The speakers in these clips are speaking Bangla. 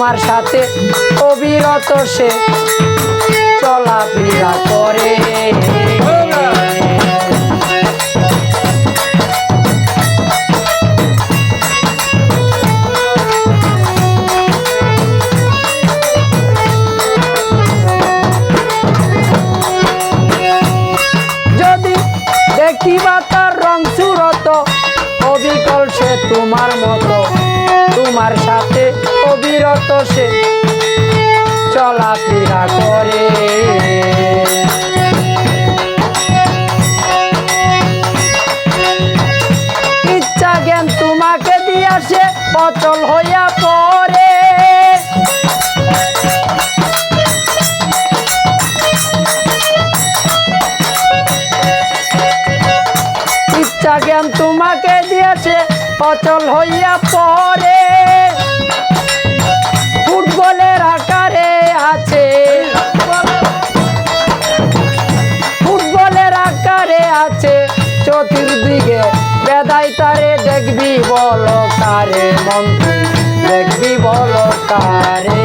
তোমার সাথে অবিরত সে চলাফেরা করে। যদি দেখিবা তার রং সুরত অবিকল সে তোমার মতো, তোমার সাথে অবিরত সে চলাফেরা করে। ইচ্ছা জ্ঞান তোমাকে দিয়া সে অচল হইয়া পড়ে। ইচ্ছা জ্ঞান তোমাকে দিয়েছে অচল হইয়া পড়ে। ফুটবলের আকারে আছে, ফুটবলের আকারে আছে চতুর্দিকে বেদাই তারে দেখবি বল কারে মন, দেখবি বল কারে।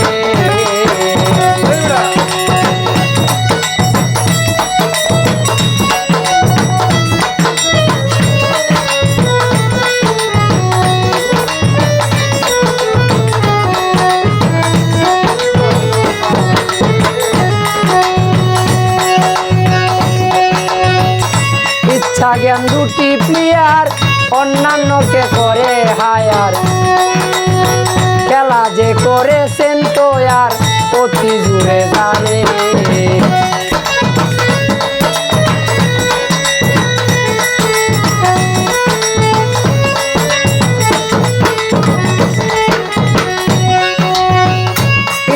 ইচ্ছা জ্ঞান দুটি প্লেয়ার অন্যান্যকে করে হায়ার, খেলা যে করেছেন তো আর অতি জুড়ে জানে।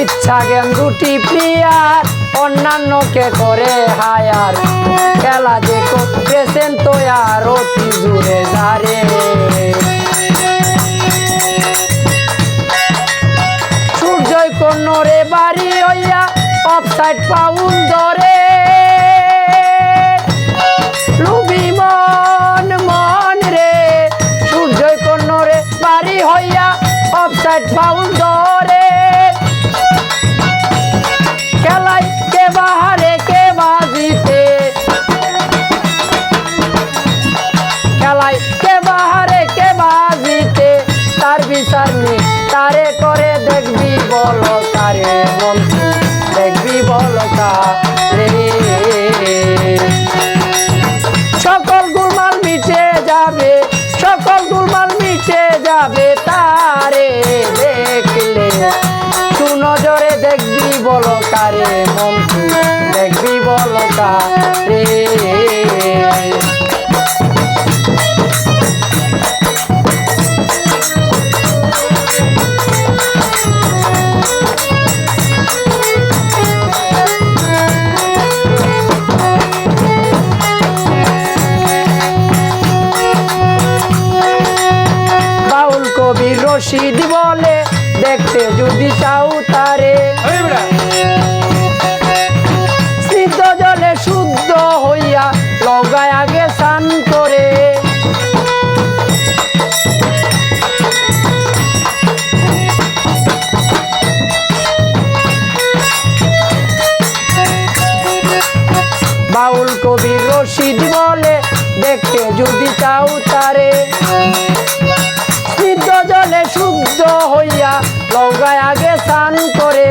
ইচ্ছা জ্ঞান দুটি প্লেয়ার অন্যান্যকে করে হায়ার, খেলা যে করেছেন তো আর অতি জুড়ে যারে। সূর্যই কোনরে বাড়ি হইয়া অফসাইড পাউল ধরে। লুবি মন মন রে, সূর্যই কোনরে বাড়ি হইয়া অফসাইড পাউল ধরে। খেলাই কে বাহারে কে বাজিতে, খেলাই কে বাহারে কে বাজিতে, তার বিচার নেই তারে করে দেখবি বল কারে মন, দেখবি বল কারে। সকল গুলমাল মিটে যাবে, সকল গুলমাল মিটে যাবে তারে দেখলে, সুনজরে দেখবি বল কারে মন, দেখবি বল কারে। বাউল কবি রশিদ বলে দেখতে যদি চাও তারে, স্নিগ্ধ জলে শুদ্ধ হইয়া লগায় আগে স্নান করে। বাউল কবি রশিদ বলে দেখতে যদি চাও তারে, স্নিগ্ধ জলে শুদ্ধ হইয়া লগায় আগে স্নান করে।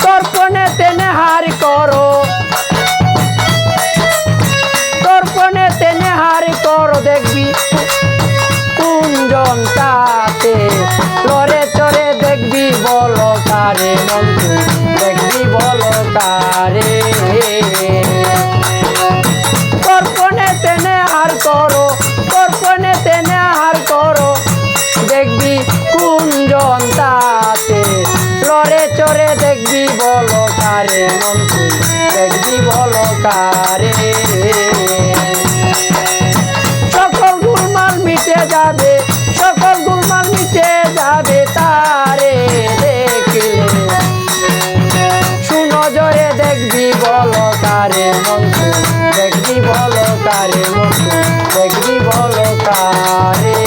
তর্পণে তেনে হার করো, তর্পণে তেনে হার করো দেখবি কুঞ্জন তাতে, লড়ে চড়ে দেখবি বল কারে মন, দেখবি বল কারে। তর্পণে তেনে হার করো, তর্পণে তেনে হার করো দেখবি কুঞ্জন তাতে, লড়ে চড়ে দেখবি বল কারে মন, দেখবি বল কারে। সকল গুলমাল মিটে যাবে, সকল গুলমাল মিটে যাবে তারে দেখলে, সুনজরে দেখবি বল কারে মন, দেখবি বল কারে মন, দেখবি বল কারে।